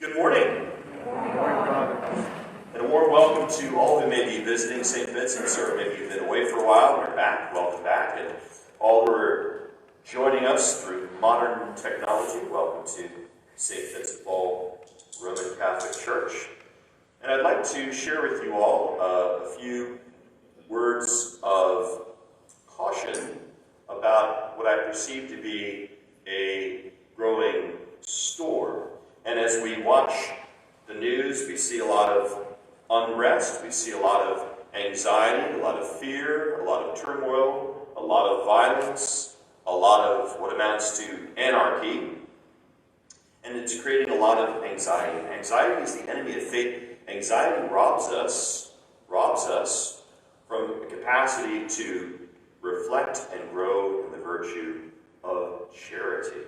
Good morning. Good morning, Father. And a warm welcome to all who may be visiting St. Vincent's, or maybe you've been away for a while and are back. Welcome back. And all who are joining us through modern technology, welcome to St. Vincent Paul Roman Catholic Church. And I'd like to share with you all a few words of caution about what I perceive to be a growing storm. And as we watch the news, we see a lot of unrest, we see a lot of anxiety, a lot of fear, a lot of turmoil, a lot of violence, a lot of what amounts to anarchy, and it's creating a lot of anxiety. Anxiety is the enemy of faith. Anxiety robs us from a capacity to reflect and grow in the virtue of charity.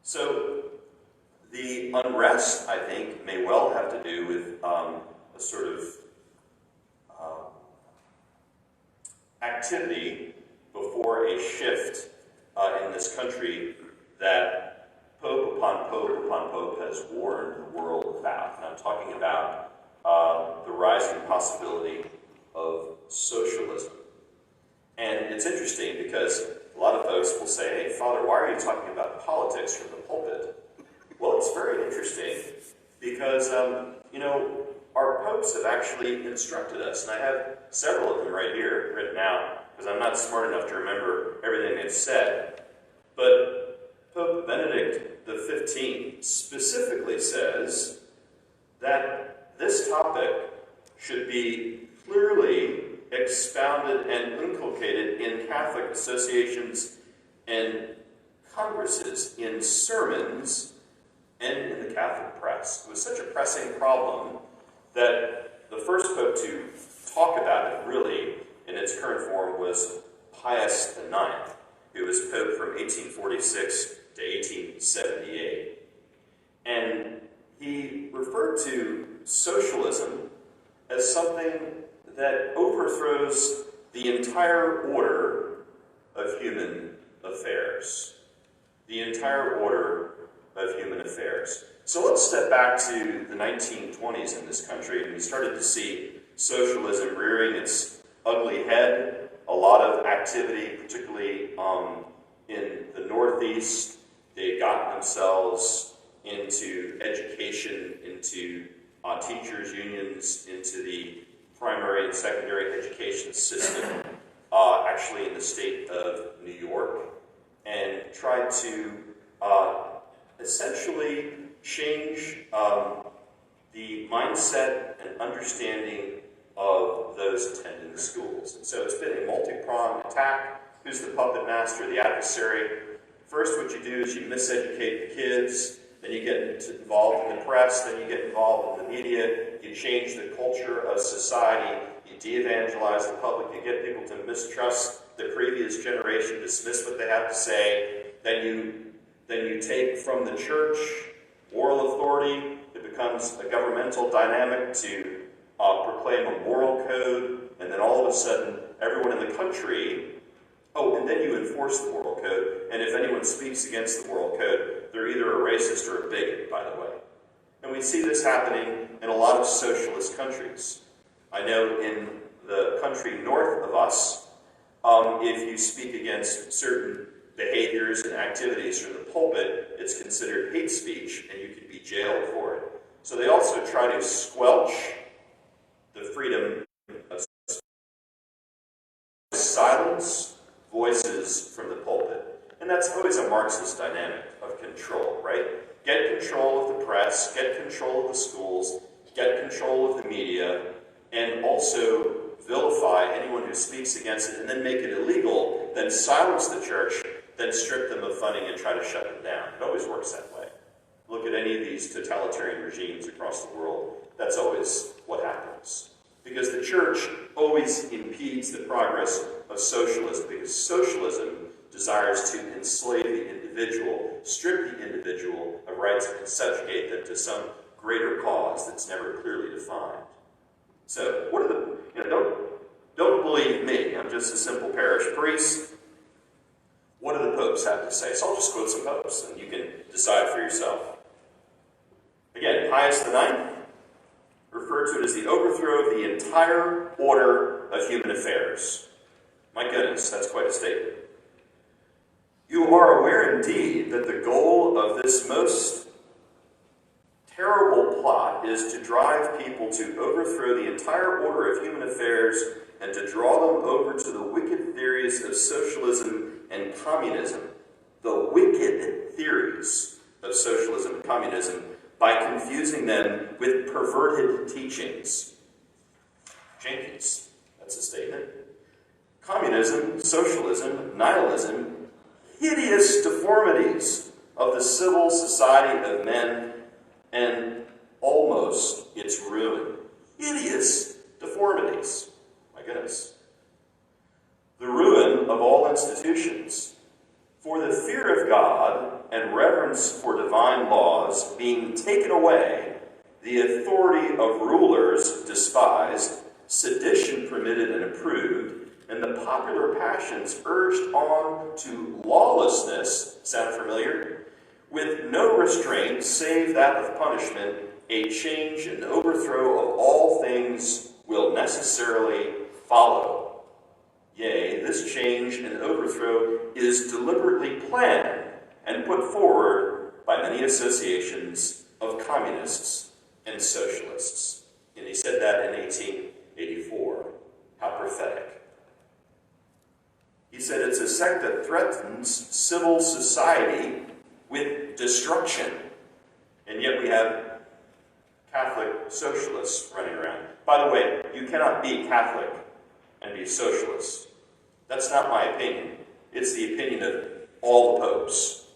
So, the unrest, I think, may well have to do with a sort of activity before a shift in this country that Pope upon Pope has warned the world about. And I'm talking about the rising possibility of socialism. And it's interesting because a lot of folks will say, "Hey, Father, why are you talking about politics from the pulpit?" Well, it's very interesting because, our popes have actually instructed us, and I have several of them right here written out because I'm not smart enough to remember everything they've said. But Pope Benedict XV specifically says that this topic should be clearly expounded and inculcated in Catholic associations and congresses, in sermons, and in the Catholic press. It was such a pressing problem that the first pope to talk about it really in its current form was Pius IX, who was pope from 1846 to 1878. And he referred to socialism as something that overthrows the entire order of human affairs. The entire order of human affairs. So let's step back to the 1920s in this country, and we started to see socialism rearing its ugly head. A lot of activity, particularly in the Northeast. They had gotten themselves into education, into teachers' unions, into the primary and secondary education system, actually in the state of New York, and tried to essentially change the mindset and understanding of those attending the schools. And so it's been a multi-pronged attack. Who's the puppet master, the adversary? First, what you do is you miseducate the kids, then you get involved in the press, then you get involved in the media, you change the culture of society, you de-evangelize the public, you get people to mistrust the previous generation, dismiss what they have to say, then you take from the church moral authority. It becomes a governmental dynamic to proclaim a moral code, and then all of a sudden, everyone in the country, and then you enforce the moral code, and if anyone speaks against the moral code, they're either a racist or a bigot, by the way. And we see this happening in a lot of socialist countries. I know in the country north of us, if you speak against certain behaviors and activities from the pulpit, it's considered hate speech, and you could be jailed for it. So they also try to squelch the freedom of silence voices from the pulpit. And that's always a Marxist dynamic of control, right? Get control of the press, get control of the schools, get control of the media, and also vilify anyone who speaks against it, and then make it illegal, then silence the church, then strip them of funding and try to shut them down. It always works that way. Look at any of these totalitarian regimes across the world. That's always what happens. Because the church always impedes the progress of socialism, because socialism desires to enslave the individual, strip the individual of rights, and subjugate them to some greater cause that's never clearly defined. So, what are the, don't believe me, I'm just a simple parish priest. What do the popes have to say? So I'll just quote some popes, and you can decide for yourself. Pius IX referred to it as the overthrow of the entire order of human affairs. My goodness, that's quite a statement. You are aware indeed that the goal of this most terrible plot is to drive people to overthrow the entire order of human affairs and to draw them over to the wicked theories of socialism and communism. The wicked theories of socialism and communism by confusing them with perverted teachings. Jenkins, that's a statement. Communism, socialism, nihilism, hideous deformities of the civil society of men, and almost its ruin. Hideous deformities. My goodness. The ruin of all institutions. For the fear of God and reverence for divine laws being taken away, the authority of rulers despised, sedition permitted and approved, and the popular passions urged on to lawlessness, sound familiar? With no restraint save that of punishment, a change and overthrow of all things will necessarily follow. Yea, this change and overthrow is deliberately planned and put forward by many associations of communists and socialists. And he said that in 1884. How prophetic. He said it's a sect that threatens civil society with destruction. And yet we have Catholic socialists running around. By the way, you cannot be Catholic and be a socialist. That's not my opinion. It's the opinion of all the popes.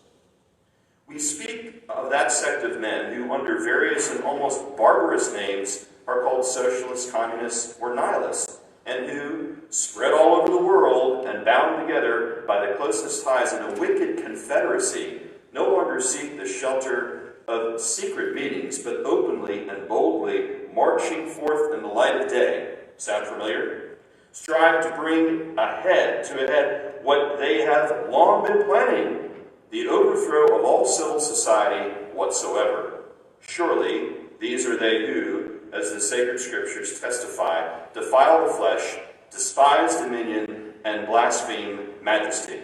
We speak of that sect of men who, under various and almost barbarous names, are called socialists, communists, or nihilists, and who, spread all over the world and bound together by the closest ties in a wicked confederacy, no longer seek the shelter of secret meetings, but openly and boldly marching forth in the light of day. Sound familiar? Strive to bring a head what they have long been planning, the overthrow of all civil society whatsoever. Surely these are they who, as the sacred scriptures testify, defile the flesh, despise dominion, and blaspheme majesty.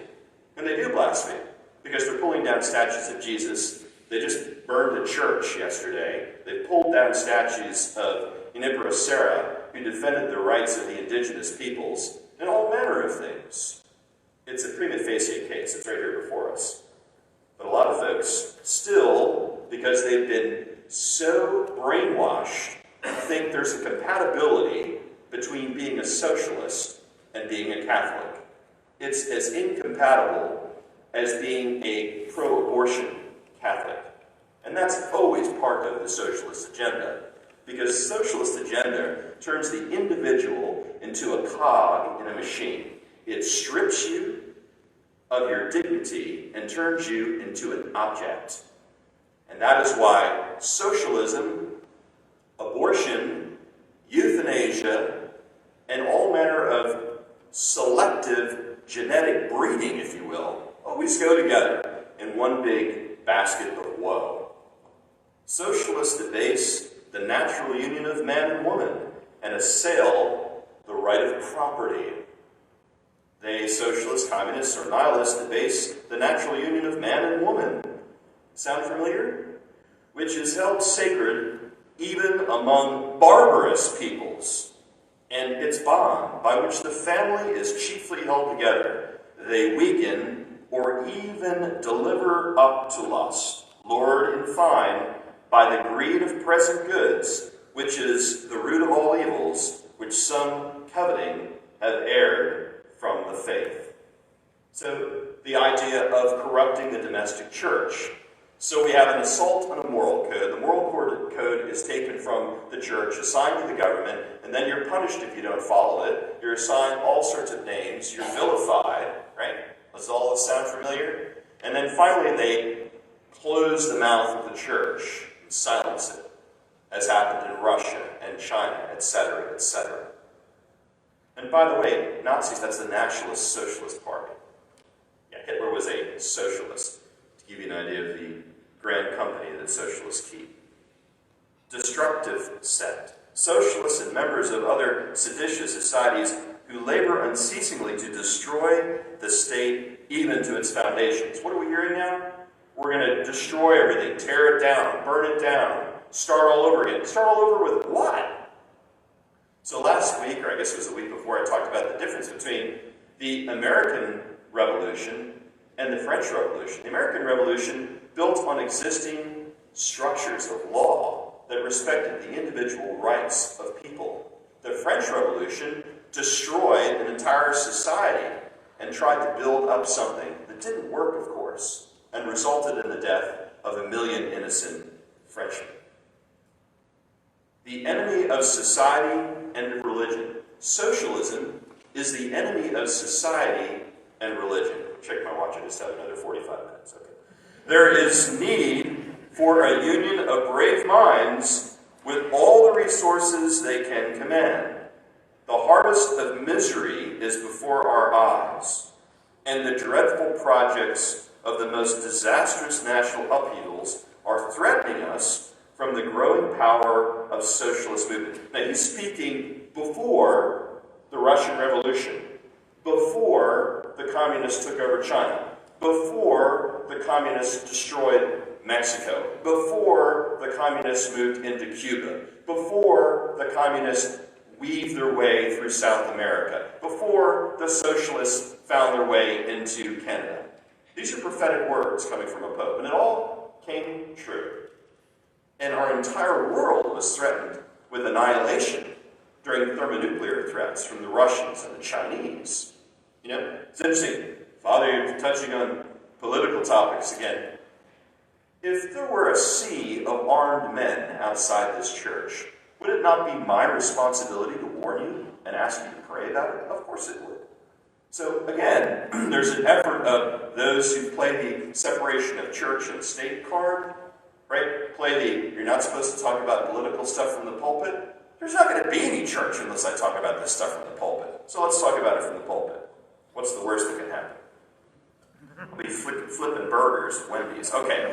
And they do blaspheme, because they're pulling down statues of Jesus. They just burned a church yesterday. They pulled down statues of Junipero Serra, who defended the rights of the indigenous peoples, and all manner of things. It's a prima facie case. It's right here before us. But a lot of folks still, because they've been so brainwashed, think there's a compatibility between being a socialist and being a Catholic. It's as incompatible as being a pro-abortion Catholic. And that's always part of the socialist agenda, because socialist agenda turns the individual into a cog in a machine. It strips you of your dignity and turns you into an object. And that is why socialism, abortion, euthanasia, and all manner of selective genetic breeding, if you will, always go together in one big basket of woe. Socialists debase the natural union of man and woman and assail the right of property. They, socialists, communists, or nihilists, debase the natural union of man and woman. Sound familiar? Which is held sacred even among barbarous peoples, and its bond by which the family is chiefly held together, they weaken or even deliver up to lust, lured in fine by the greed of present goods, which is the root of all evils, which some coveting have erred from the faith. So the idea of corrupting the domestic church. So we have an assault on a moral code. The moral code is taken from the church, assigned to the government, and then you're punished if you don't follow it. You're assigned all sorts of names. You're vilified, right? Does all this sound familiar? And then finally they close the mouth of the church and silence it, as happened in Russia and China, etc., etc. And by the way, Nazis, that's the Nationalist Socialist Party. Yeah, Hitler was a socialist, to give you an idea of the grand company that socialists keep. destructive sect. Socialists and members of other seditious societies who labor unceasingly to destroy the state even to its foundations. What are we hearing now? We're going to destroy everything, tear it down, burn it down, start all over again. Start all over with what? So last week, or I guess it was the week before, I talked about the difference between the American Revolution and the French Revolution. The American Revolution built on existing structures of law that respected the individual rights of people. The French Revolution destroyed an entire society and tried to build up something that didn't work, of course, and resulted in the death of 1 million innocent Frenchmen. The enemy of society and of religion. Socialism is the enemy of society and religion. Check my watch, I just have another 45 minutes. Okay. There is need for a union of brave minds with all the resources they can command. The harvest of misery is before our eyes, and the dreadful projects of the most disastrous national upheavals are threatening us from the growing power of socialist movement. Now, he's speaking before the Russian Revolution, before the communists took over China, before the communists destroyed Mexico, before the communists moved into Cuba, before the communists weaved their way through South America, before the socialists found their way into Canada. These are prophetic words coming from a pope, and it all came true. And our entire world was threatened with annihilation during thermonuclear threats from the Russians and the Chinese. You know, it's interesting. Father, you're touching on political topics again. If there were a sea of armed men outside this church, would it not be my responsibility to warn you and ask you to pray about it? Of course it would. So again, there's an effort of those who play the separation of church and state card, right? Play the, you're not supposed to talk about political stuff from the pulpit. There's not going to be any church unless I talk about this stuff from the pulpit. So let's talk about it from the pulpit. What's the worst that can happen? I'll be flipping burgers at Wendy's. Okay.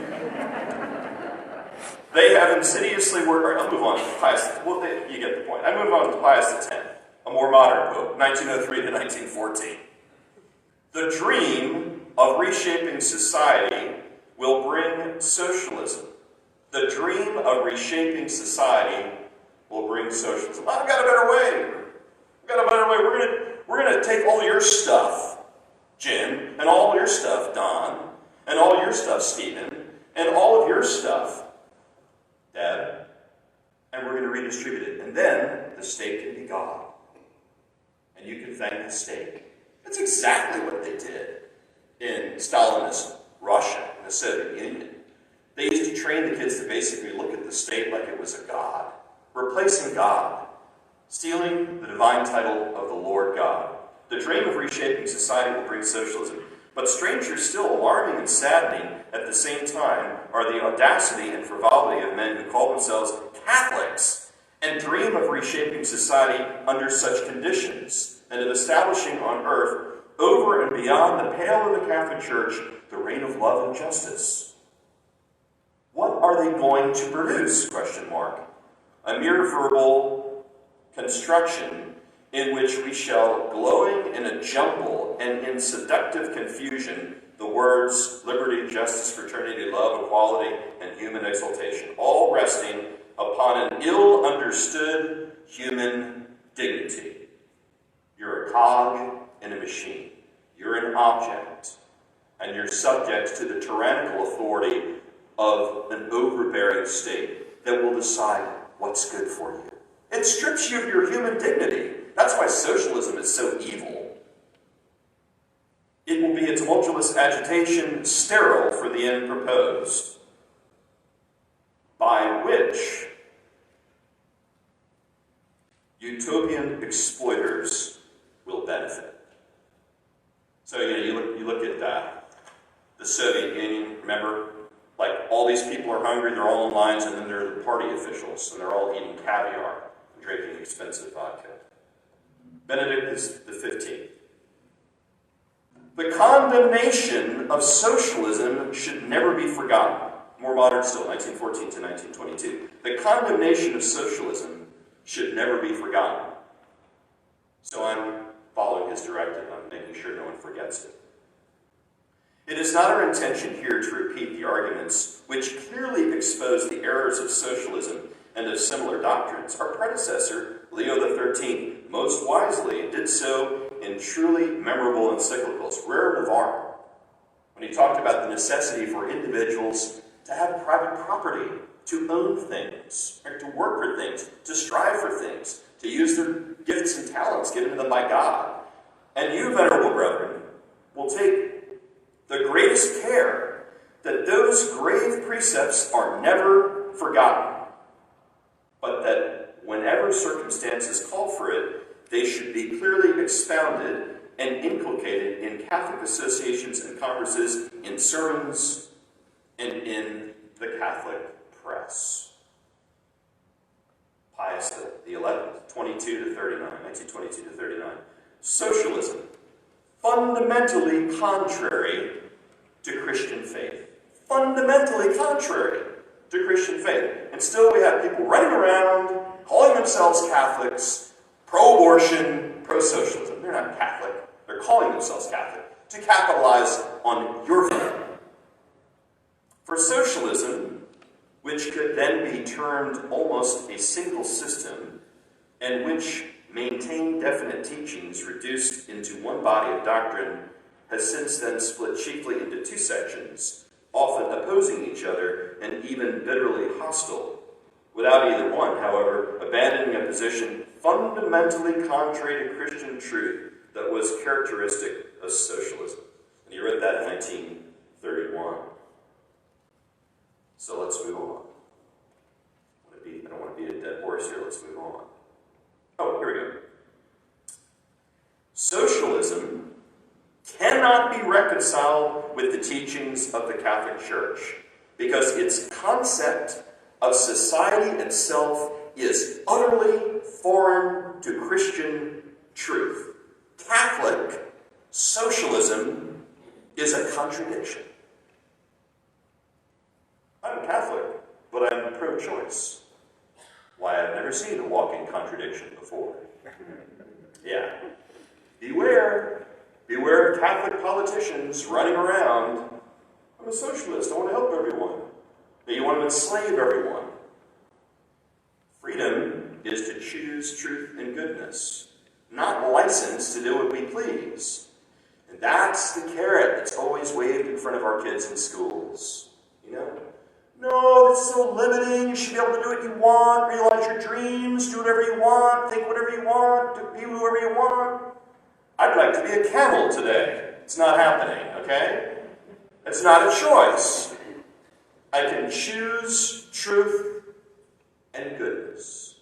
They have insidiously worked. I'll move on to Pius. Well, you get the point. I move on to Pius X, a more modern pope, 1903 to 1914. The dream of reshaping society will bring socialism. The dream of reshaping society will bring socialism. I've got a better way. I've got a better way. We're gonna take all your stuff, Jim, and all your stuff, Don, and all your stuff, Stephen, and all of your stuff, Dad, and we're going to redistribute it. And then the state can be God. And you can thank the state. That's exactly what they did in Stalinist Russia, in the Soviet Union. They used to train the kids to basically look at the state like it was a god, replacing God, stealing the divine title of the Lord God. The dream of reshaping society will bring socialism. But stranger still, alarming and saddening at the same time, are the audacity and frivolity of men who call themselves Catholics and dream of reshaping society under such conditions, and of establishing on earth, over and beyond the pale of the Catholic Church, the reign of love and justice. What are they going to produce? Question mark. A mere verbal construction in which we shall, glowing in a jumble and in seductive confusion, the words liberty, justice, fraternity, love, equality, and human exaltation, all resting upon an ill-understood human dignity. You're a cog in a machine. You're an object, and you're subject to the tyrannical authority of an overbearing state that will decide what's good for you. It strips you of your human dignity. That's why socialism is so evil. It will be a tumultuous agitation, sterile for the end proposed, by which utopian exploiters will benefit. So you look at the Soviet Union, remember? Like, all these people are hungry, they're all in lines, and then there are the party officials, and they're all eating caviar and drinking expensive vodka. Benedict XV. The condemnation of socialism should never be forgotten. More modern still, 1914 to 1922. The condemnation of socialism should never be forgotten. So I'm following his directive. I'm making sure no one forgets it. It is not our intention here to repeat the arguments which clearly expose the errors of socialism and of similar doctrines. Our predecessor, Leo XIII, most wisely did so in truly memorable encyclicals, Rerum Novarum, when he talked about the necessity for individuals to have private property, to own things, or to work for things, to strive for things, to use their gifts and talents given to them by God. And you, venerable brethren, will take the greatest care that those grave precepts are never forgotten, but that whenever circumstances call for it, they should be clearly expounded and inculcated in Catholic associations and congresses, in sermons, and in the Catholic press. Pius XI, 22 to 39, 1922 to 39. Socialism, fundamentally contrary to Christian faith. Fundamentally contrary to Christian faith. And still we have people running around, calling themselves Catholics, pro-abortion, pro-socialism. They're not Catholic. They're calling themselves Catholic to capitalize on your faith. For socialism, which could then be termed almost a single system, and which maintained definite teachings reduced into one body of doctrine, has since then split chiefly into two sections, often opposing each other and even bitterly hostile, without either one, however, abandoning a position fundamentally contrary to Christian truth that was characteristic of socialism. And he wrote that in 1931. So let's move on. I don't want to beat a dead horse here. Let's move on. Oh, here we go. Socialism cannot be reconciled with the teachings of the Catholic Church because its concept of society itself is utterly foreign to Christian truth. Catholic socialism is a contradiction. I'm Catholic, but I'm pro-choice. Why, I've never seen a walking contradiction before. Yeah. Beware of Catholic politicians running around. I'm a socialist, I want to help everyone. But you want to enslave everyone. Freedom is to choose truth and goodness, not license to do what we please. And that's the carrot that's always waved in front of our kids in schools. You know? No, that's so limiting. You should be able to do what you want, realize your dreams, do whatever you want, think whatever you want, be whoever you want. I'd like to be a camel today. It's not happening, okay? It's not a choice. I can choose truth and goodness.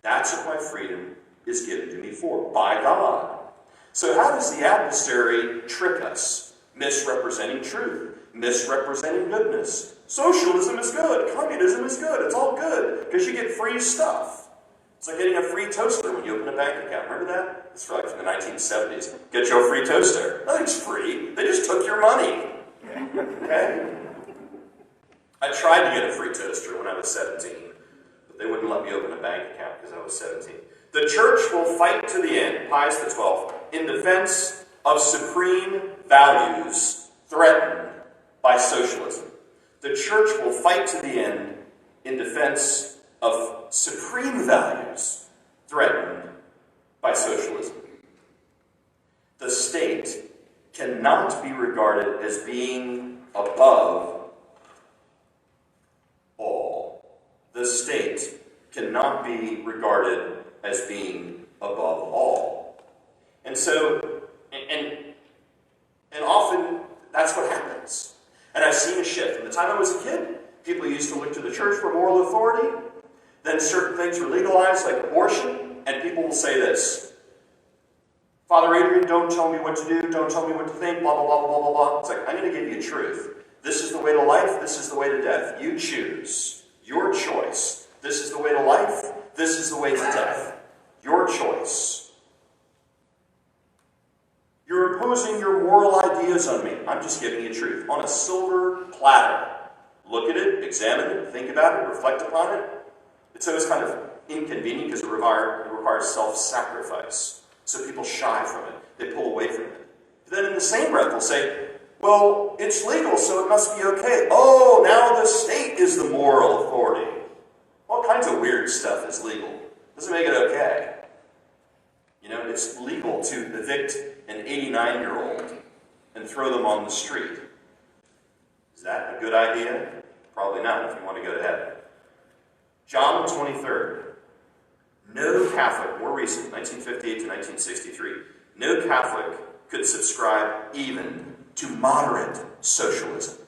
That's what my freedom is given to me for, by God. So how does the adversary trick us? Misrepresenting truth, misrepresenting goodness. Socialism is good, communism is good, it's all good, because you get free stuff. It's like getting a free toaster when you open a bank account. Remember that? It's like from the 1970s. Get your free toaster. Nothing's free. They just took your money. Okay? I tried to get a free toaster when I was 17, but they wouldn't let me open a bank account because I was 17. The church will fight to the end, Pius XII, in defense of supreme values threatened by socialism. The church will fight to the end in defense of supreme values threatened by socialism. The state cannot be regarded as being above all. The state cannot be regarded as being above all. And so, and often that's what happens. And I've seen a shift. From the time I was a kid, people used to look to the church for moral authority. Then certain things were legalized, like abortion, and people will say this: Father Adrian, don't tell me what to do, don't tell me what to think, blah, blah, blah, blah, blah, blah. It's like, I'm going to give you truth. This is the way to life, this is the way to death. You choose. Your choice. This is the way to life, this is the way to death. Your choice. You're imposing your moral ideas on me. I'm just giving you truth on a silver platter. look at it, examine it, think about it, reflect upon it. It's always kind of inconvenient because it requires self-sacrifice. So people shy from it. They pull away from it. But then in the same breath, they'll say, well, it's legal, so it must be okay. Oh, now the state is the moral authority. All kinds of weird stuff is legal. Doesn't make it okay. You know, it's legal to evict an 89-year-old and throw them on the street. Is that a good idea? Probably not if you want to go to heaven. John the 23rd. No Catholic, more recent, 1958 to 1963, no Catholic could subscribe even to moderate socialism.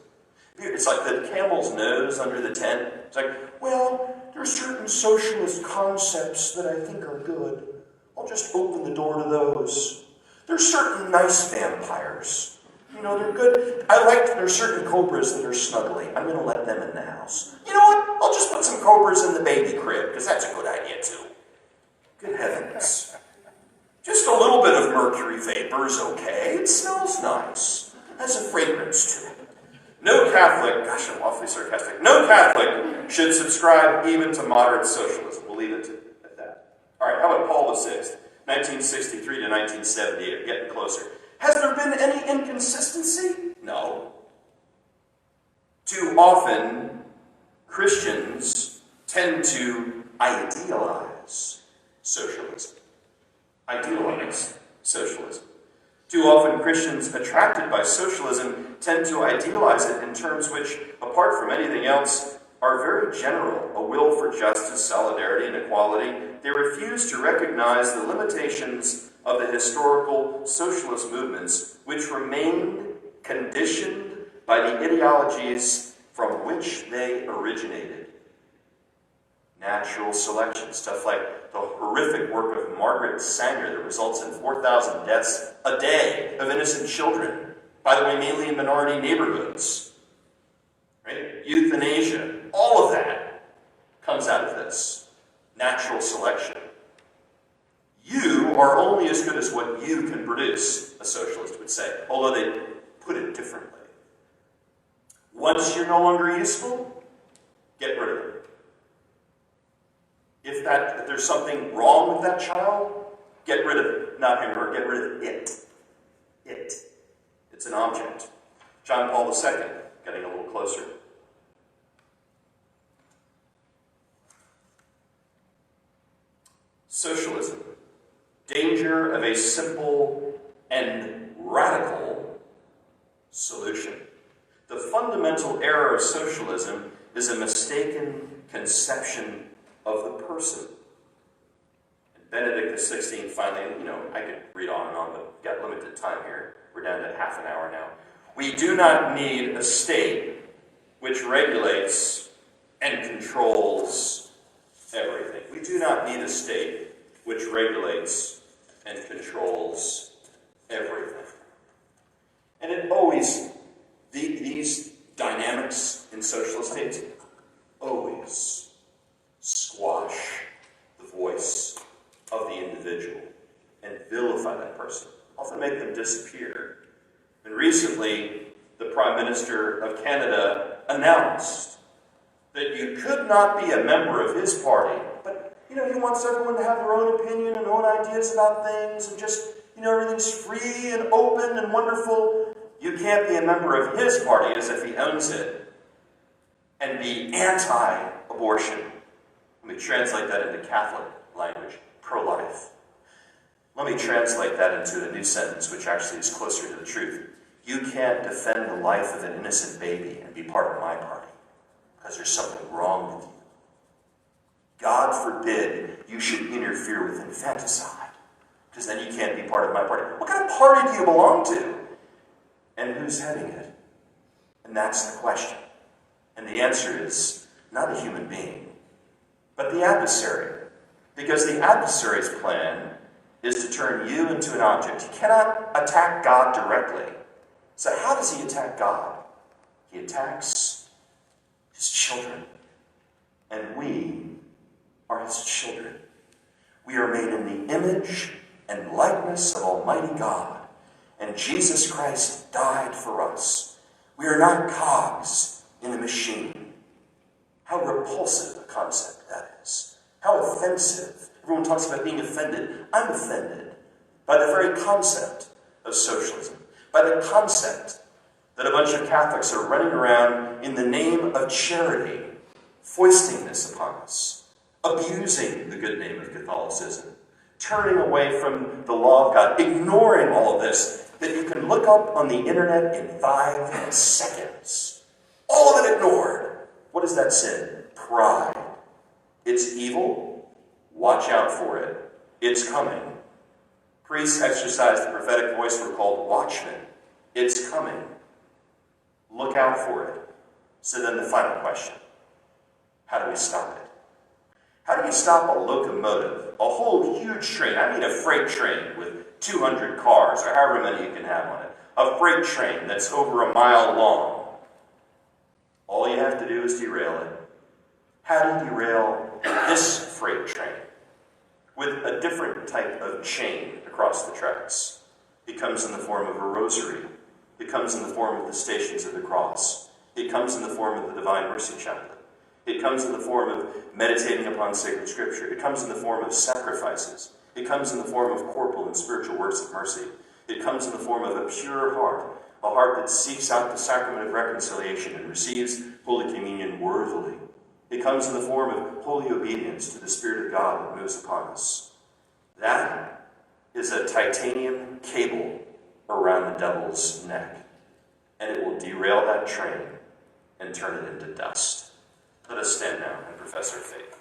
It's like the camel's nose under the tent. It's like, well, there are certain socialist concepts that I think are good. I'll just open the door to those. There's certain nice vampires. You know, they're good. There's certain cobras that are snuggly. I'm going to let them in the house. You know what? I'll just put some cobras in the baby crib, because that's a good idea, too. Good heavens. Just a little bit of mercury vapor is okay. It smells nice. Has a fragrance to it. No Catholic, gosh, I'm awfully sarcastic. No Catholic should subscribe even to moderate socialism. We'll leave it at that. All right, how about Paul VI, 1963 to 1978? Getting closer. Has there been any inconsistency? No. Too often, Christians tend to idealize socialism. Idealize socialism. Too often, Christians attracted by socialism tend to idealize it in terms which, apart from anything else, are very general. A will for justice, solidarity, and equality. They refuse to recognize the limitations of the historical socialist movements, which remained conditioned by the ideologies from which they originated. Natural selection, stuff like the horrific work of Margaret Sanger that results in 4,000 deaths a day of innocent children, by the way, mainly in minority neighborhoods. Right? Euthanasia, all of that comes out of this. Natural selection. You are only as good as what you can produce, a socialist would say, although they put it differently. Once you're no longer useful, get rid of it. If there's something wrong with that child, get rid of it. Not him or get rid of it. It. It's an object. John Paul II, getting a little closer. Socialism. Danger of a simple and radical solution. The fundamental error of socialism is a mistaken conception of the person. And Benedict XVI finally, I could read on and on, but we've got limited time here. We're down to half an hour now. We do not need a state which regulates and controls everything. We do not need a state which regulates and controls everything. And it always, these dynamics in socialist states always squash the voice of the individual and vilify that person, often make them disappear. And recently, the Prime Minister of Canada announced that you could not be a member of his party, but he wants everyone to have their own opinion and own ideas about things, and just, everything's free and open and wonderful. You can't be a member of his party as if he owns it and be anti-abortion. Let me translate that into Catholic language, pro-life. Let me translate that into a new sentence, which actually is closer to the truth. You can't defend the life of an innocent baby and be part of my party, because there's something wrong with you. God forbid you should interfere with infanticide, because then you can't be part of my party. What kind of party do you belong to? And who's heading it? And that's the question. And the answer is not a human being, but the adversary. Because the adversary's plan is to turn you into an object. He cannot attack God directly. So how does he attack God? He attacks his children. And we are his children. We are made in the image and likeness of Almighty God. And Jesus Christ died for us. We are not cogs in a machine. How repulsive a concept that is. How offensive. Everyone talks about being offended. I'm offended by the very concept of socialism, by the concept that a bunch of Catholics are running around in the name of charity, foisting this upon us, abusing the good name of Catholicism, turning away from the law of God, ignoring all of this, that you can look up on the internet in 5 seconds. All of it ignored. What is that sin? Pride. It's evil. Watch out for it. It's coming. Priests exercise the prophetic voice were called watchmen. It's coming. Look out for it. So then the final question. How do we stop it? How do you stop a locomotive, a whole huge train, I mean a freight train with 200 cars, or however many you can have on it, a freight train that's over a mile long? All you have to do is derail it. How do you derail this freight train? With a different type of chain across the tracks. It comes in the form of a rosary. It comes in the form of the Stations of the Cross. It comes in the form of the Divine Mercy Chaplet. It comes in the form of meditating upon sacred scripture. It comes in the form of sacrifices. It comes in the form of corporal and spiritual works of mercy. It comes in the form of a pure heart, a heart that seeks out the sacrament of reconciliation and receives Holy Communion worthily. It comes in the form of holy obedience to the Spirit of God that moves upon us. That is a titanium cable around the devil's neck, and it will derail that train and turn it into dust. Let us stand now and profess our faith.